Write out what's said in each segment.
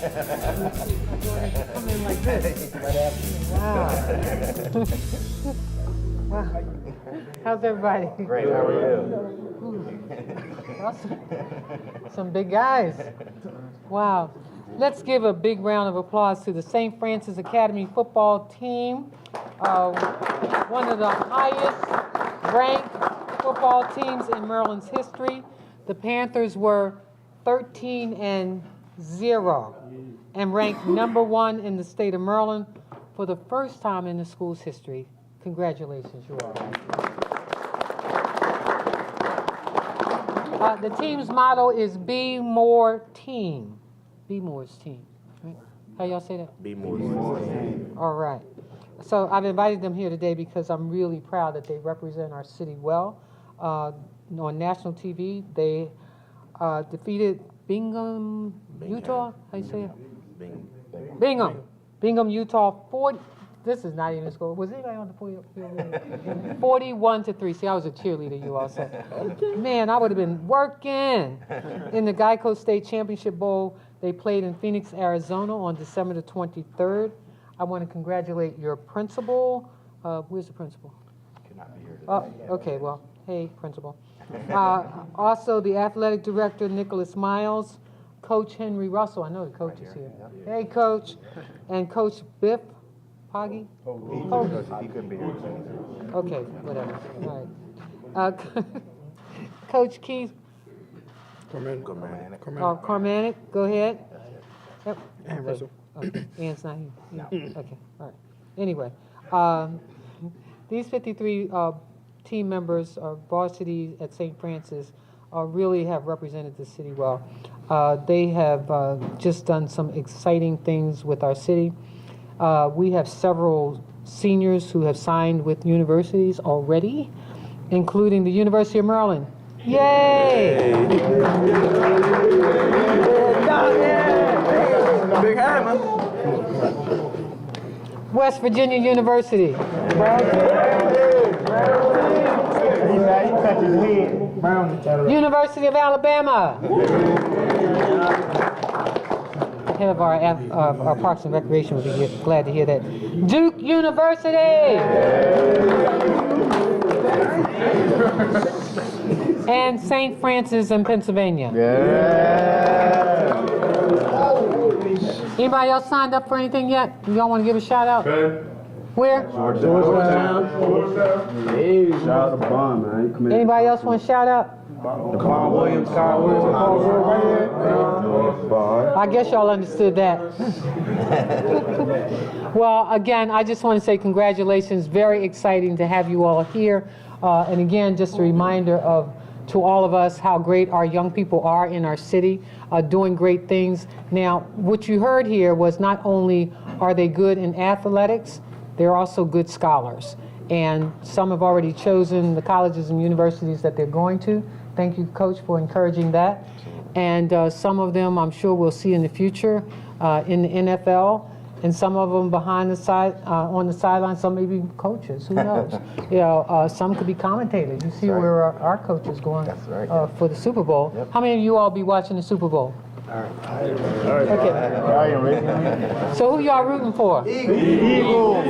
Come in like this. Wow. Wow. How's everybody? Great, how are you? Awesome. Some big guys. Wow. Let's give a big round of applause to the St. Francis Academy football team. One of the highest ranked football teams in Maryland's history. The Panthers were 13-0 and ranked #1 in the state of Maryland for the first time in the school's history. Congratulations, you all. The team's motto is Be More Team. Be More's team. Right? How y'all say that? Be More's team. All right. So I've invited them here today because I'm really proud that they represent our city well. On national TV, they defeated Bingham, Utah. How you say it? Bingham, Utah. 40. This is not even a score. Was anybody on the field? 41-3. See, I was a cheerleader, you all said. Man, I would have been working. In the Geico State Championship Bowl, they played in Phoenix, Arizona on December the 23rd. I want to congratulate your principal. Where's the principal? Could not be here today. Oh, okay, well, hey, principal. Also, the athletic director, Nicholas Miles, Coach Henry Russell. I know the coach is here. Hey, Coach. And Coach Biff Pugh. He couldn't be here. Okay, whatever. All right. Coach Keith. Cormanic, go ahead. Yep. And Russell. Okay. Ann's not here. No. Okay, all right. Anyway, these 53 team members of varsity at St. Francis really have represented the city well. They have just done some exciting things with our city. We have several seniors who have signed with universities already, including the University of Maryland. Yay! Big hammer. West Virginia University. University of Alabama. Head of our Parks and Recreation would be glad to hear that. Duke University. And St. Francis in Pennsylvania. Anybody else signed up for anything yet? Y'all want to give a shout out? Where? Georgetown. Hey, shout out to Bond, man. Anybody else want to shout out? Carl Williams. I guess y'all understood that. Well, again, I just want to say congratulations. Very exciting to have you all here. And again, just a reminder to all of us how great our young people are in our city, doing great things. Now, what you heard here was not only are they good in athletics, they're also good scholars. And some have already chosen the colleges and universities that they're going to. Thank you, Coach, for encouraging that. And some of them I'm sure we'll see in the future in the NFL, and some of them behind the side, on the sideline, some may be coaches, who knows? You know, some could be commentators. You see where our coach is going for the Super Bowl. Yep. How many of you all be watching the Super Bowl? All right. Okay. So who y'all rooting for? Eagles.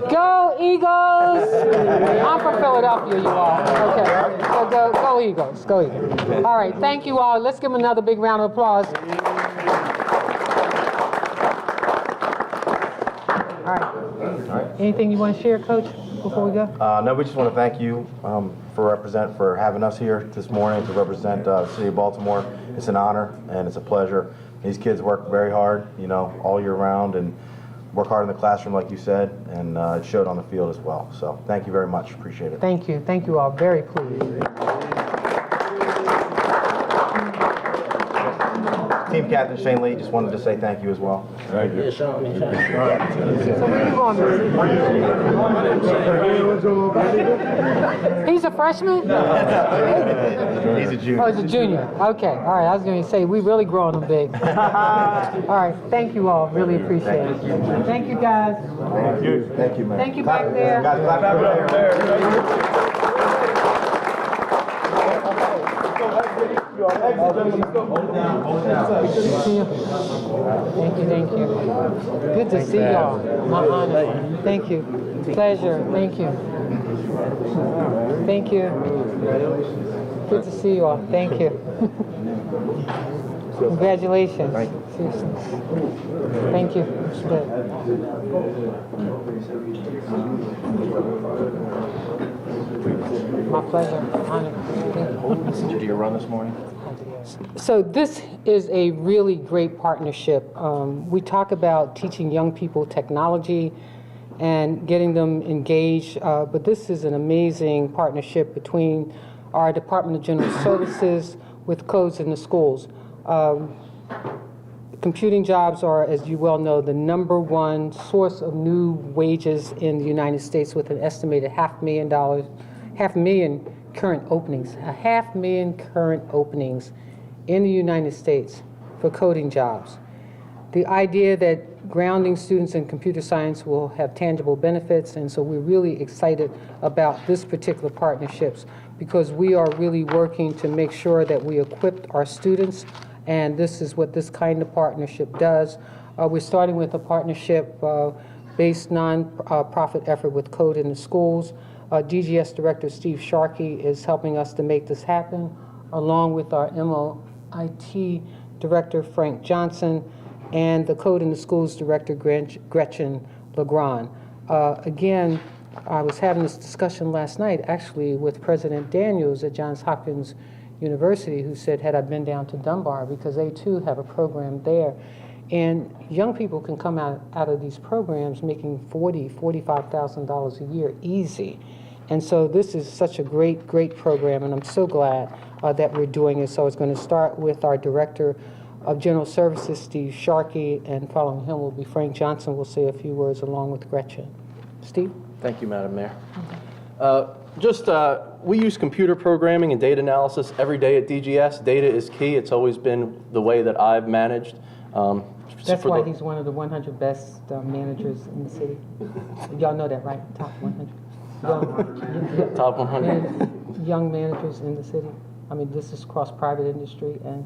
Go Eagles! I'm from Philadelphia, you all. Okay. So go Eagles. Go Eagles. All right. Thank you all. Let's give them another big round of applause. All right. Anything you want to share, Coach, before we go? No, we just want to thank you for having us here this morning to represent the city of Baltimore. It's an honor and it's a pleasure. These kids work very hard, you know, all year round and work hard in the classroom, like you said, and it showed on the field as well. So thank you very much. Appreciate it. Thank you. Thank you all. Very pleased. Team Captain Shane Lee, just wanted to say thank you as well. Thank you. So where you going, Missy? He's a freshman? He's a junior. Oh, he's a junior. Okay. All right. I was going to say, we really growing him big. All right. Thank you all. Really appreciate it. Thank you, guys. Thank you. Thank you, man. Thank you back there. Guys, clap it up there. See you. Thank you. Good to see y'all. My honor. Thank you. Pleasure. Thank you. Thank you. Good to see you all. Thank you. Congratulations. Thank you. It's good. My pleasure. Honor. Did you run this morning? So this is a really great partnership. We talk about teaching young people technology and getting them engaged, but this is an amazing partnership between our Department of General Services with Codes in the Schools. Computing jobs are, as you well know, the #1 source of new wages in the United States, with an estimated $500,000 current openings, 500,000 current openings in the United States for coding jobs. The idea that grounding students in computer science will have tangible benefits, and so we're really excited about this particular partnerships because we are really working to make sure that we equip our students, and this is what this kind of partnership does. We're starting with a partnership-based non-profit effort with Code in the Schools. DGS Director Steve Sharkey is helping us to make this happen, along with our MOIT Director Frank Johnson and the Code in the Schools Director Gretchen Legrand. Again, I was having this discussion last night, actually, with President Daniels at Johns Hopkins University, who said, had I been down to Dunbar, because they too have a program there. And young people can come out of these programs making $40,000, $45,000 a year easy. And so this is such a great program, and I'm so glad that we're doing it. So it's going to start with our Director of General Services, Steve Sharkey, and following him will be Frank Johnson. We'll say a few words along with Gretchen. Steve? Thank you, Madam Mayor. We use computer programming and data analysis every day at DGS. Data is key. It's always been the way that I've managed. That's why he's one of the 100 best managers in the city. Y'all know that, right? Top 100. Top 100. Young managers in the city. I mean, this is across private industry, and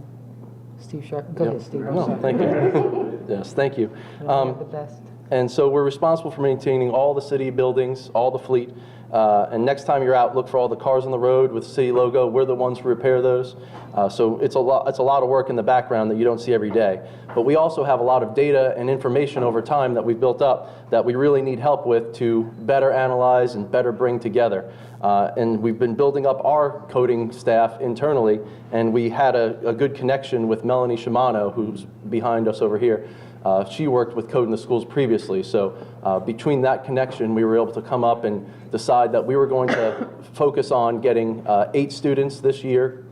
Steve Sharp. Go ahead, Steve. No, thank you. Yes, thank you. The best. And so we're responsible for maintaining all the city buildings, all the fleet. And next time you're out, look for all the cars on the road with the city logo. We're the ones who repair those. So it's a lot of work in the background that you don't see every day. But we also have a lot of data and information over time that we've built up that we really need help with to better analyze and better bring together. And we've been building up our coding staff internally, and we had a good connection with Melanie Shimano, who's behind us over here. She worked with Code in the Schools previously, so between that connection, we were able to come up and decide that we were going to focus on getting 8 students this year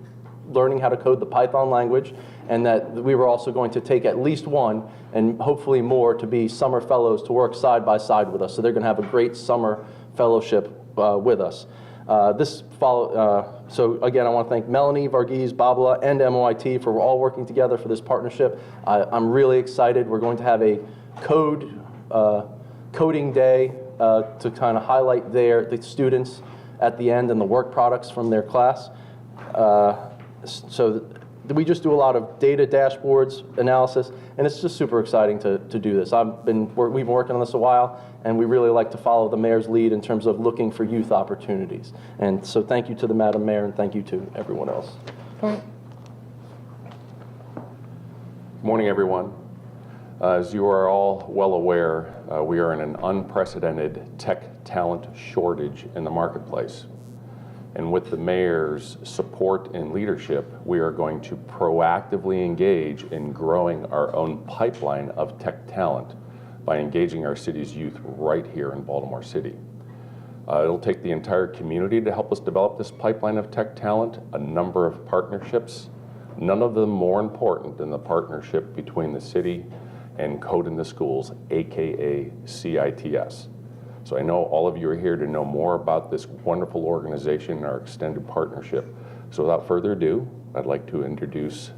learning how to code the Python language, and that we were also going to take at least 1 and hopefully more to be summer fellows to work side by side with us. So they're going to have a great summer fellowship with us. So again, I want to thank Melanie, Varghese, Babla, and MOIT for all working together for this partnership. I'm really excited. We're going to have a coding day to kind of highlight the students at the end and the work products from their class. So we just do a lot of data dashboards analysis, and it's just super exciting to do this. We've been working on this a while, and we really like to follow the mayor's lead in terms of looking for youth opportunities. And so thank you to the Madam Mayor, and thank you to everyone else. Right. Morning, everyone. As you are all well aware, we are in an unprecedented tech talent shortage in the marketplace. And with the mayor's support and leadership, we are going to proactively engage in growing our own pipeline of tech talent by engaging our city's youth right here in Baltimore City. It'll take the entire community to help us develop this pipeline of tech talent, a number of partnerships, none of them more important than the partnership between the city and Code in the Schools, AKA CITS. So I know all of you are here to know more about this wonderful organization and our extended partnership. So without further ado, I'd like to introduce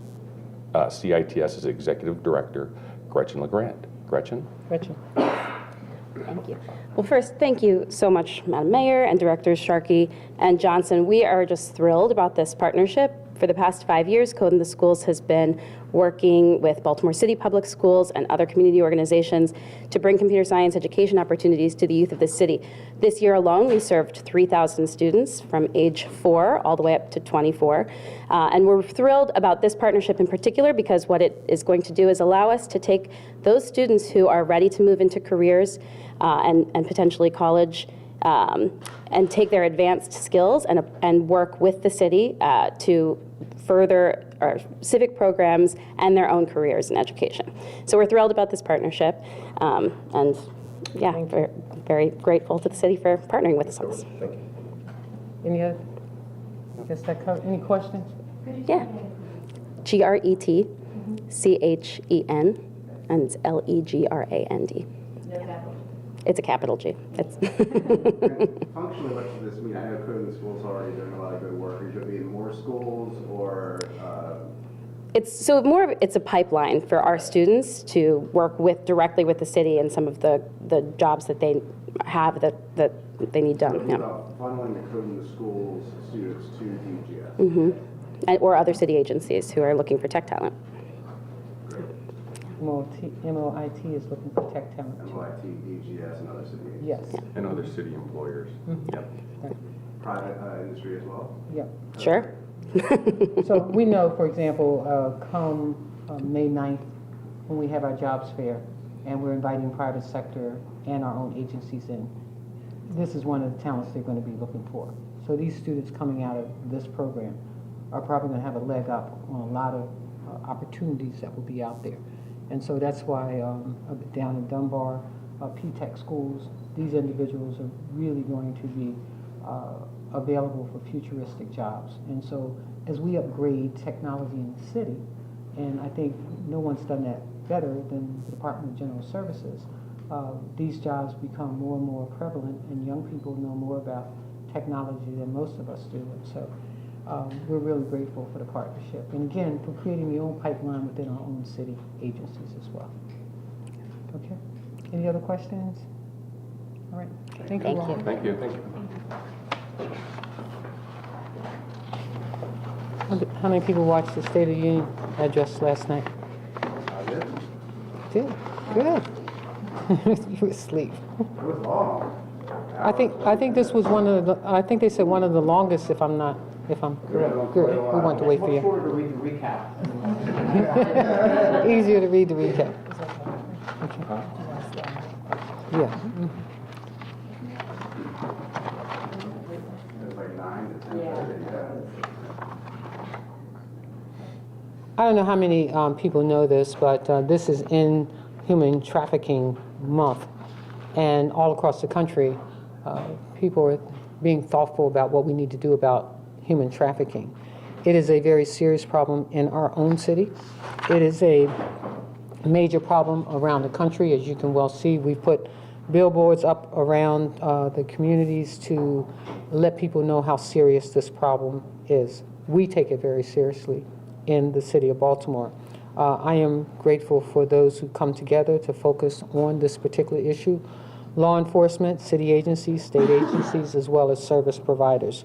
CITS's Executive Director, Gretchen Legrand. Gretchen? Gretchen. Thank you. Well, first, thank you so much, Madam Mayor and Directors Sharkey and Johnson. We are just thrilled about this partnership For the past 5 years, Code in the Schools has been working with Baltimore City Public Schools and other community organizations to bring computer science education opportunities to the youth of the city. This year alone, we served 3,000 students from age 4 all the way up to 24. And we're thrilled about this partnership in particular because what it is going to do is allow us to take those students who are ready to move into careers and potentially college and take their advanced skills and work with the city to further our civic programs and their own careers in education. So we're thrilled about this partnership, and yeah, we're very grateful to the city for partnering with us on this. Any other? I guess that covers. Any questions? Yeah. GRETCHEN, and it's LEGRAND. It's a capital G. It's Functionally, what does this mean? I know Code in the Schools already doing a lot of good work. Are you going to be in more schools, or? It's a pipeline for our students to work directly with the city and some of the jobs that they have that they need done. Yeah. About funneling the Code in the Schools students to DGS. Or other city agencies who are looking for tech talent. MOIT is looking for tech talent too. MIT, DGS, and other city agencies. Yes. And other city employers. Yep. Private industry as well? Yep. Sure. So we know, for example, come May 9th, when we have our jobs fair, and we're inviting private sector and our own agencies in, this is one of the talents they're going to be looking for. So these students coming out of this program are probably going to have a leg up on a lot of opportunities that will be out there. And so that's why down in Dunbar, P-Tech schools, these individuals are really going to be available for futuristic jobs. And so as we upgrade technology in the city, and I think no one's done that better than the Department of General Services, these jobs become more and more prevalent, and young people know more about technology than most of us do. And so we're really grateful for the partnership. And again, for creating the own pipeline within our own city agencies as well. Okay. Any other questions? All right. Thank you. All. Thank you. Thank you. How many people watched the State of the Union address last night? I did. Did? Good. You were asleep. It was long. I think this was one of the. I think they said one of the longest. If I'm correct. Good. We want to wait for you. Look forward to reading the recap. Easier to read the recap. Okay. Yeah. It was like 9 to 10:30. Yeah. I don't know how many people know this, but this is in Human Trafficking Month, and all across the country, people are being thoughtful about what we need to do about human trafficking. It is a very serious problem in our own city. It is a major problem around the country. As you can well see, we've put billboards up around the communities to let people know how serious this problem is. We take it very seriously in the city of Baltimore. I am grateful for those who come together to focus on this particular issue. Law enforcement, city agencies, state agencies, as well as service providers.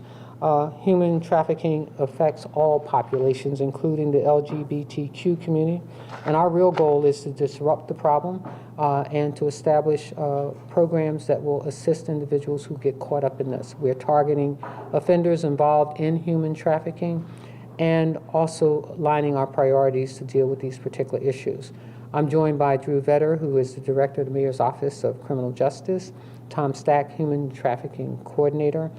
Human trafficking affects all populations, including the LGBTQ community. And our real goal is to disrupt the problem and to establish programs that will assist individuals who get caught up in this. We're targeting offenders involved in human trafficking and also lining our priorities to deal with these particular issues. I'm joined by Drew Vetter, who is the Director of the Mayor's Office of Criminal Justice, Tom Stack, Human Trafficking Coordinator,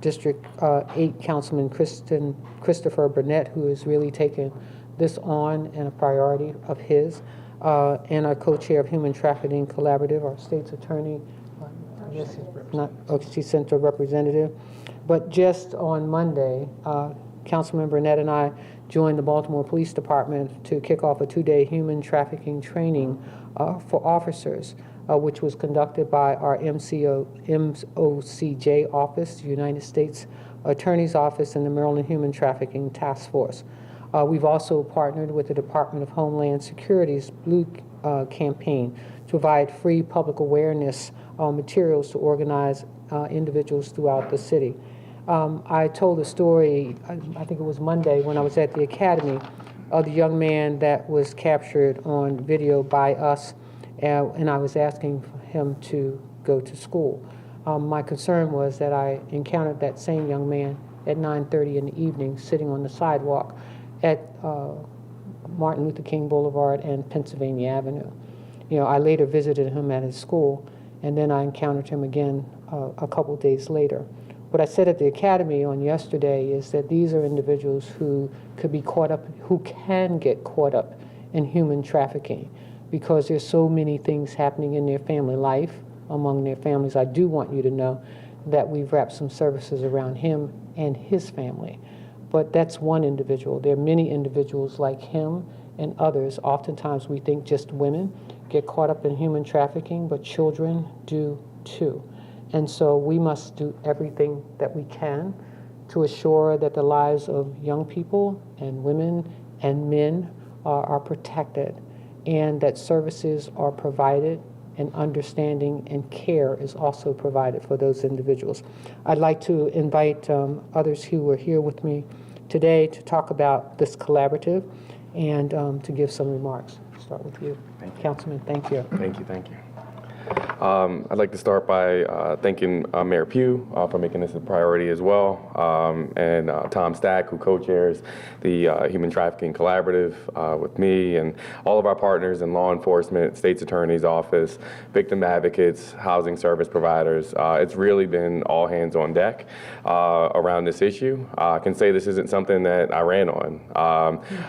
District 8 Councilman Christopher Burnett, who has really taken this on and a priority of his, and our co-chair of Human Trafficking Collaborative, our state's attorney, she's Central Representative. But just on Monday, Councilman Burnett and I joined the Baltimore Police Department to kick off a 2-day human trafficking training for officers, which was conducted by our MOCJ office, the United States Attorney's Office, and the Maryland Human Trafficking Task Force. We've also partnered with the Department of Homeland Security's Blue campaign to provide free public awareness materials to organize individuals throughout the city. I told a story, I think it was Monday, when I was at the academy, of the young man that was captured on video by us, and I was asking him to go to school. My concern was that I encountered that same young man at 9:30 in the evening sitting on the sidewalk at Martin Luther King Boulevard and Pennsylvania Avenue. You know, I later visited him at his school, and then I encountered him again a couple days later. What I said at the academy on yesterday is that these are individuals who could be caught up, who can get caught up in human trafficking, because there's so many things happening in their family life, among their families. I do want you to know that we've wrapped some services around him and his family. But that's one individual. There are many individuals like him and others. Oftentimes we think just women get caught up in human trafficking, but children do too. And so we must do everything that we can to assure that the lives of young people and women and men are protected, and that services are provided, and understanding and care is also provided for those individuals. I'd like to invite others who are here with me today to talk about this collaborative and to give some remarks. Start with you. Thank you. Councilman, thank you. Thank you, thank you. I'd like to start by thanking Mayor Pugh for making this a priority as well, and Tom Stack, who co-chairs the Human Trafficking Collaborative with me, and all of our partners in law enforcement, State's Attorney's Office, victim advocates, housing service providers. It's really been all hands on deck around this issue. I can say this isn't something that I ran on.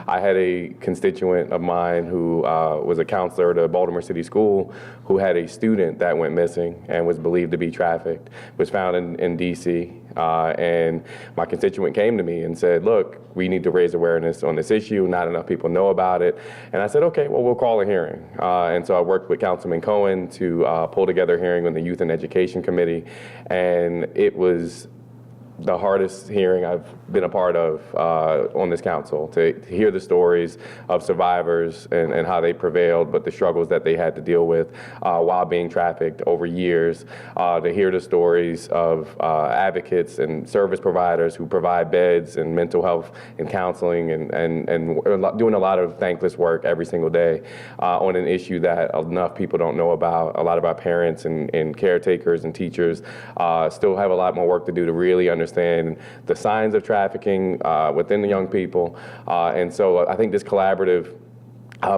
I had a constituent of mine who was a counselor at a Baltimore City school who had a student that went missing and was believed to be trafficked, was found in D.C. And my constituent came to me and said, look, we need to raise awareness on this issue. Not enough people know about it. And I said, okay, well, we'll call a hearing. And so I worked with Councilman Cohen to pull together a hearing on the Youth and Education Committee. And it was the hardest hearing I've been a part of on this council, to hear the stories of survivors and how they prevailed, but the struggles that they had to deal with while being trafficked over years, to hear the stories of advocates and service providers who provide beds and mental health and counseling and doing a lot of thankless work every single day on an issue that enough people don't know about. A lot of our parents and caretakers and teachers still have a lot more work to do to really understand the signs of trafficking within the young people. And so I think this collaborative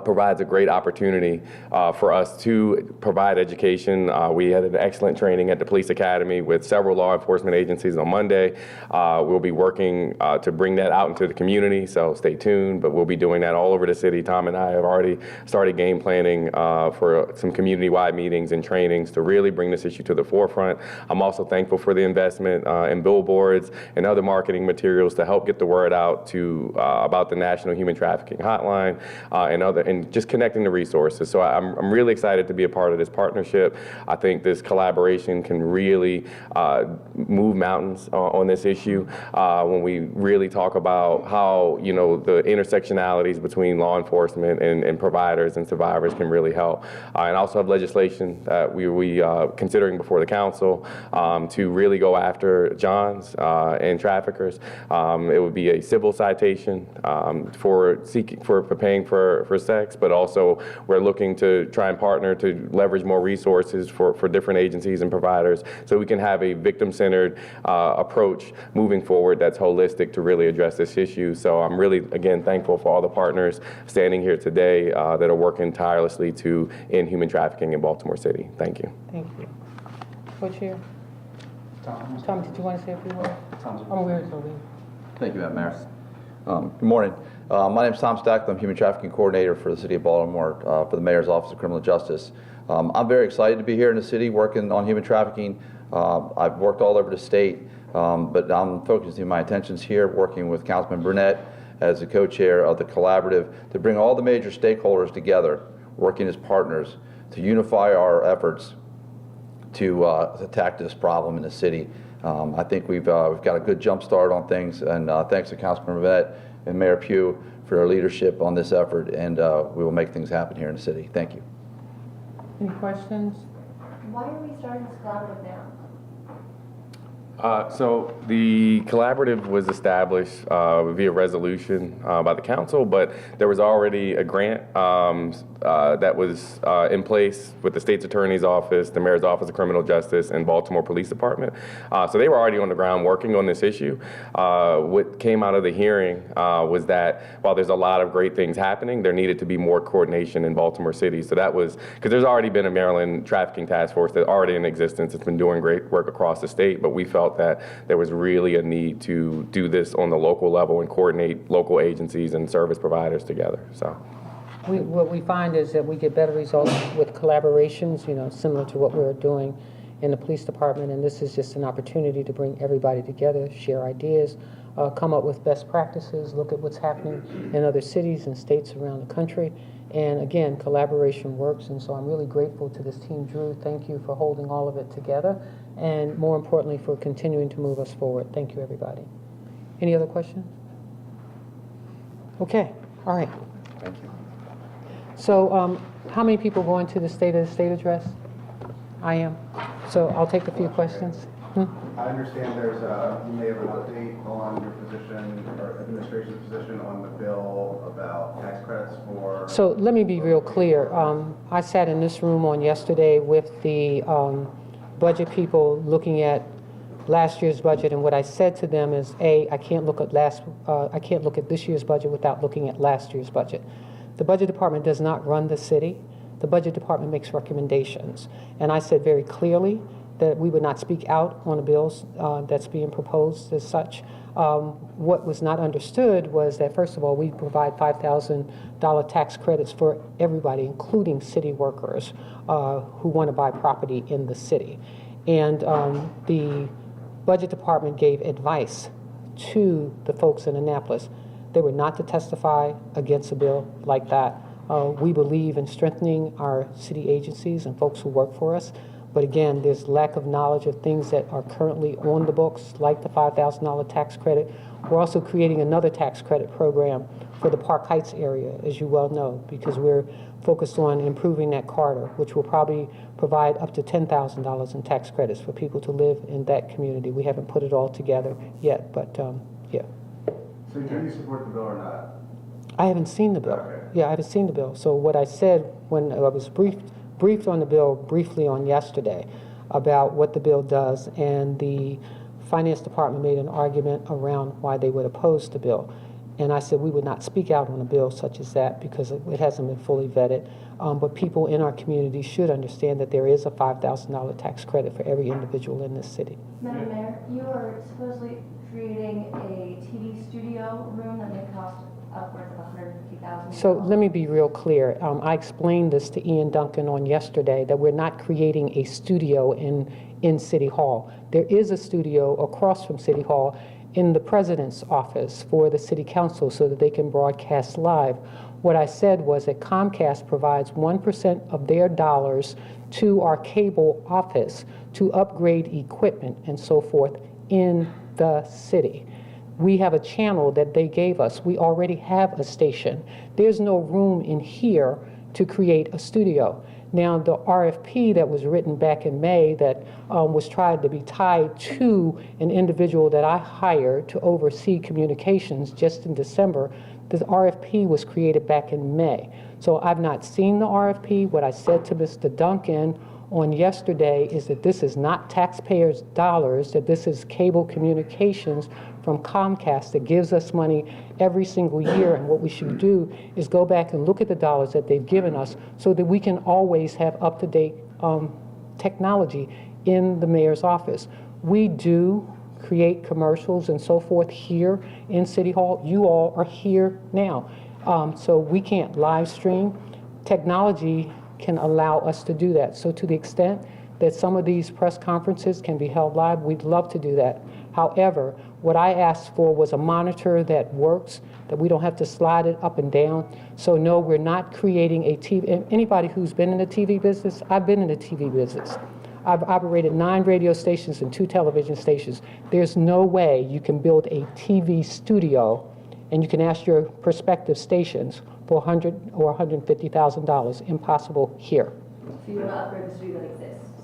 provides a great opportunity for us to provide education. We had an excellent training at the Police Academy with several law enforcement agencies on Monday. We'll be working to bring that out into the community, so stay tuned, but we'll be doing that all over the city. Tom and I have already started game planning for some community-wide meetings and trainings to really bring this issue to the forefront. I'm also thankful for the investment in billboards and other marketing materials to help get the word out to about the National Human Trafficking Hotline and just connecting the resources. So I'm really excited to be a part of this partnership. I think this collaboration can really move mountains on this issue when we really talk about how, you know, the intersectionalities between law enforcement and providers and survivors can really help. And also have legislation that we considering before the council to really go after Johns and traffickers. It would be a civil citation for paying for sex, but also we're looking to try and partner to leverage more resources for different agencies and providers so we can have a victim-centered approach moving forward that's holistic to really address this issue. So I'm really, again, thankful for all the partners standing here today that are working tirelessly to end human trafficking in Baltimore City. Thank you. Thank you. Co-chair? Tom, did you want to say a few words? I'm weird, so Thank you, Madam Mayor. Good morning. My name is Tom Stack. I'm Human Trafficking Coordinator for the City of Baltimore for the Mayor's Office of Criminal Justice. I'm very excited to be here in the city working on human trafficking. I've worked all over the state, but I'm focusing my attentions here working with Councilman Burnett as the co-chair of the collaborative to bring all the major stakeholders together, working as partners to unify our efforts to attack this problem in the city. I think we've got a good jump start on things, and thanks to Councilman Burnett and Mayor Pugh for their leadership on this effort, and we will make things happen here in the city. Thank you. Any questions? Why are we starting this collaborative So the collaborative was established via resolution by the council, but there was already a grant that was in place with the state's attorney's office, the mayor's office of criminal justice, and Baltimore Police Department. So they were already on the ground working on this issue. What came out of the hearing was that while there's a lot of great things happening, there needed to be more coordination in Baltimore City. So that was, because there's already been a Maryland trafficking task force that's already in existence. It's been doing great work across the state, but we felt that there was really a need to do this on the local level and coordinate local agencies and service providers together. So. What we find is that we get better results with collaborations, similar to what we're doing in the police department, and this is just an opportunity to bring everybody together, share ideas, come up with best practices, look at what's happening in other cities and states around the country. And again, collaboration works, and so I'm really grateful to this team. Drew, thank you for holding all of it together, and more importantly, for continuing to move us forward. Thank you, everybody. Any other questions? Okay, all right. Thank you. So how many people going to the State of the State address? I am. So I'll take a few questions. I understand you may have an update on your position or administration's position on the bill about tax credits for... So let me be real clear. I sat in this room on yesterday with the budget people looking at last year's budget, and what I said to them is, I can't look at this year's budget without looking at last year's budget. The budget department does not run the city. The budget department makes recommendations. And I said very clearly that we would not speak out on the bills that's being proposed as such. What was not understood was that, first of all, we provide $5,000 tax credits for everybody, including city workers who want to buy property in the city. And the budget department gave advice to the folks in Annapolis. They were not to testify against a bill like that. We believe in strengthening our city agencies and folks who work for us. But again, there's lack of knowledge of things that are currently on the books, like the $5,000 tax credit. We're also creating another tax credit program for the Park Heights area, as you well know, because we're focused on improving that corridor, which will probably provide up to $10,000 in tax credits for people to live in that community. We haven't put it all together yet, but yeah. So do you support the bill or not? I haven't seen the bill. Okay. Yeah, I haven't seen the bill. So what I said when I was briefed on the bill briefly on yesterday about what the bill does, and the finance department made an argument around why they would oppose the bill. And I said we would not speak out on a bill such as that because it hasn't been fully vetted. But people in our community should understand that there is a $5,000 tax credit for every individual in this city. Madam Mayor, you are supposedly creating a TV studio room that may cost upwards of $150,000. So let me be real clear. I explained this to Ian Duncan on yesterday, that we're not creating a studio in City Hall. There is a studio across from City Hall in the president's office for the city council so that they can broadcast live. What I said was that Comcast provides 1% of their dollars to our cable office to upgrade equipment and so forth in the city. We have a channel that they gave us. We already have a station. There's no room in here to create a studio. Now, the RFP that was written back in May that was tried to be tied to an individual that I hired to oversee communications just in December, the RFP was created back in May. So I've not seen the RFP. What I said to Mr. Duncan on yesterday is that this is not taxpayers' dollars, that this is cable communications from Comcast that gives us money every single year, and what we should do is go back and look at the dollars that they've given us so that we can always have up-to-date technology in the mayor's office. We do create commercials and so forth here in City Hall. You all are here now. So we can't live stream. Technology can allow us to do that. So to the extent that some of these press conferences can be held live, we'd love to do that. However, what I asked for was a monitor that works, that we don't have to slide it up and down. So no, we're not creating a TV. Anybody who's been in the TV business, I've been in the TV business. I've operated 9 radio stations and 2 television stations. There's no way you can build a TV studio and you can ask your prospective stations for $100,000 or $150,000. Impossible here. So you want to upgrade the studio that exists?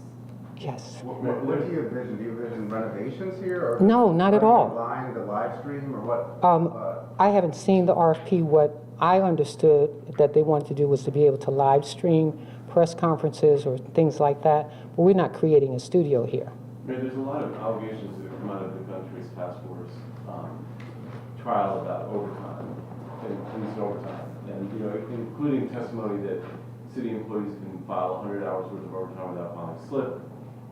Yes. What do you envision? Do you envision renovations here? Or No, not at all. Line the live stream or what? I haven't seen the RFP. What I understood that they wanted to do was to be able to live stream press conferences or things like that, but we're not creating a studio here. Mayor, there's a lot of allegations that have come out of the country's task force trial about overtime, and police overtime, and including testimony that city employees can file 100 hours worth of overtime without filing a slip,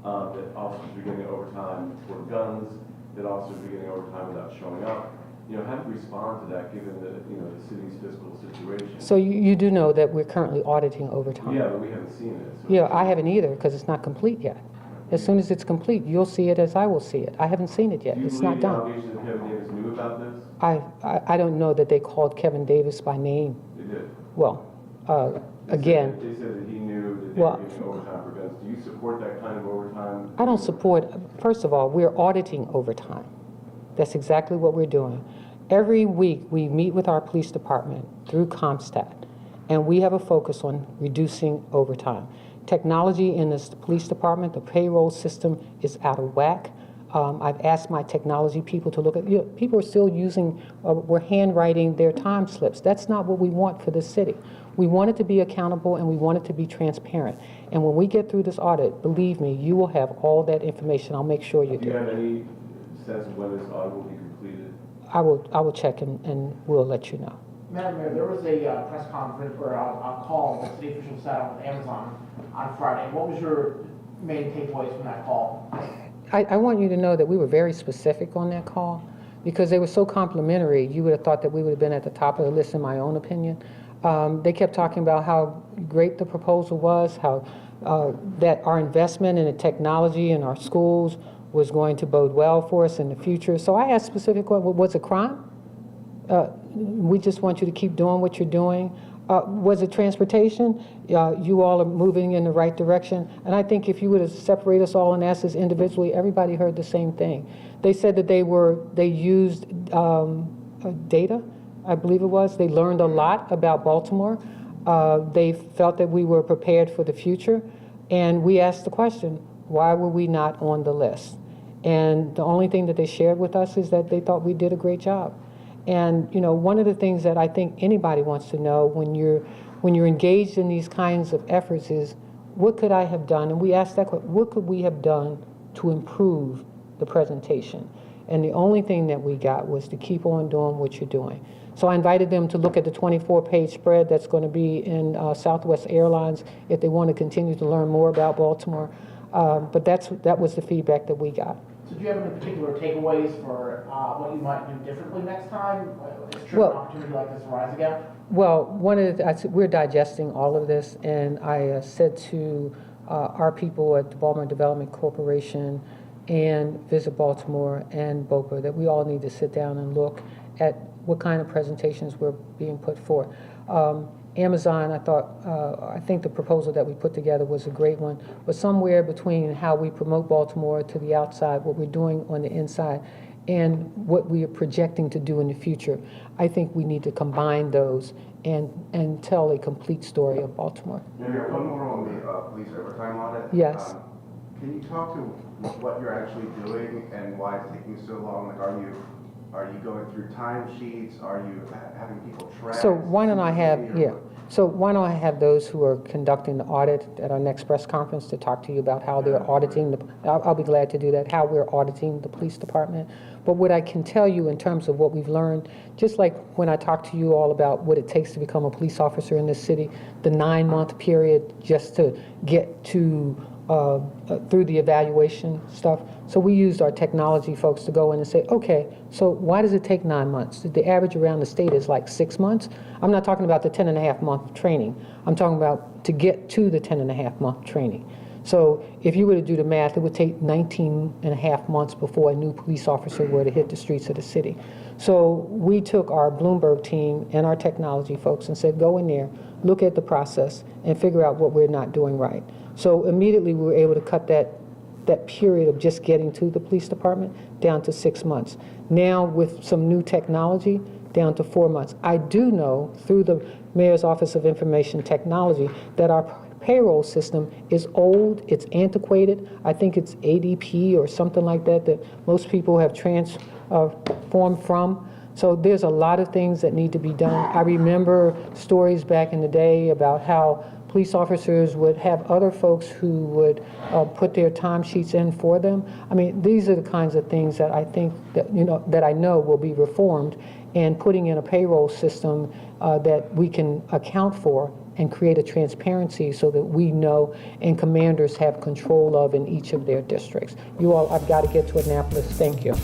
that officers are getting overtime for guns, that officers are getting overtime without showing up. How do you respond to that given the the city's fiscal situation? So you do know that we're currently auditing overtime? Yeah, but we haven't seen it. So Yeah, I haven't either because it's not complete yet. As soon as it's complete, you'll see it as I will see it. I haven't seen it yet. do you It's believe not the done. allegations that Kevin Davis knew about this? I don't know that they called Kevin Davis by name. They did. Well, They again, said that he knew that they Well- were getting overtime for guns. Do you support that kind of overtime? I don't support, first of all, we're auditing overtime. That's exactly what we're doing. Every week, we meet with our police department through CompStat, and we have a focus on reducing overtime. Technology in this police department, the payroll system is out of whack. I've asked my technology people to look at, people are still using, we're handwriting their time slips. That's not what we want for this city. We want it to be accountable and we want it to be transparent. And when we get through this audit, believe me, you will have all that information. I'll make sure you Do you do. have any sense of when this audit will be completed? I will check and we'll let you know. Madam Mayor, there was a press conference or a call that city officials sat on with Amazon on Friday. What was your main takeaways from that call? I want you to know that we were very specific on that call because they were so complimentary. You would have thought that we would have been at the top of the list, in my own opinion. They kept talking about how great the proposal was, how that our investment in the technology in our schools was going to bode well for us in the future. So I asked specific, was it crime? We just want you to keep doing what you're doing. Was it transportation? You all are moving in the right direction. And I think if you would have separated us all and asked us individually, everybody heard the same thing. They said that they used data, I believe it was. They learned a lot about Baltimore. They felt that we were prepared for the future. And we asked the question, why were we not on the list? And the only thing that they shared with us is that they thought we did a great job. And one of the things that I think anybody wants to know when you're engaged in these kinds of efforts is, what could I have done? And we asked that question, what could we have done to improve the presentation? And the only thing that we got was to keep on doing what you're doing. So I invited them to look at the 24-page spread that's going to be in Southwest Airlines if they want to continue to learn more about Baltimore. But that was the feedback that we got. So do you have any particular takeaways for what you might do differently next time? Should an opportunity like this arise again? Well, we're digesting all of this, and I said to our people at the Baltimore Development Corporation and Visit Baltimore and BOPA that we all need to sit down and look at what kind of presentations were being put forth. Amazon, I think the proposal that we put together was a great one, but somewhere between how we promote Baltimore to the outside, what we're doing on the inside, and what we are projecting to do in the future, I think we need to combine those and tell a complete story of Baltimore. Mayor, one more on the police overtime audit. Yes. Can you talk to what you're actually doing and why it's taking so long? Like, are you going through timesheets? Are you having people track? So why don't I have those who are conducting the audit at our next press conference to talk to you about how they're auditing I'll be glad to do that, how we're auditing the police department. But what I can tell you in terms of what we've learned, just like when I talked to you all about what it takes to become a police officer in this city, the 9-month period just to get to through the evaluation stuff. So we used our technology folks to go in and say, okay, so why does it take 9 months? The average around the state is like 6 months. I'm not talking about the 10.5-month training. I'm talking about to get to the 10.5-month training. So if you were to do the math, it would take 19.5 months before a new police officer were to hit the streets of the city. So we took our Bloomberg team and our technology folks and said, go in there, look at the process, and figure out what we're not doing right. So immediately we were able to cut that period of just getting to the police department down to 6 months. Now with some new technology, down to 4 months. I do know through the Mayor's Office of Information Technology that our payroll system is old, it's antiquated. I think it's ADP or something like that that most people have transformed from. So there's a lot of things that need to be done. I remember stories back in the day about how police officers would have other folks who would put their time sheets in for them. I mean, these are the kinds of things that I think that, that I know will be reformed, and putting in a payroll system that we can account for and create a transparency so that we know and commanders have control of in each of their districts. You all, I've got to get to Annapolis. Thank you.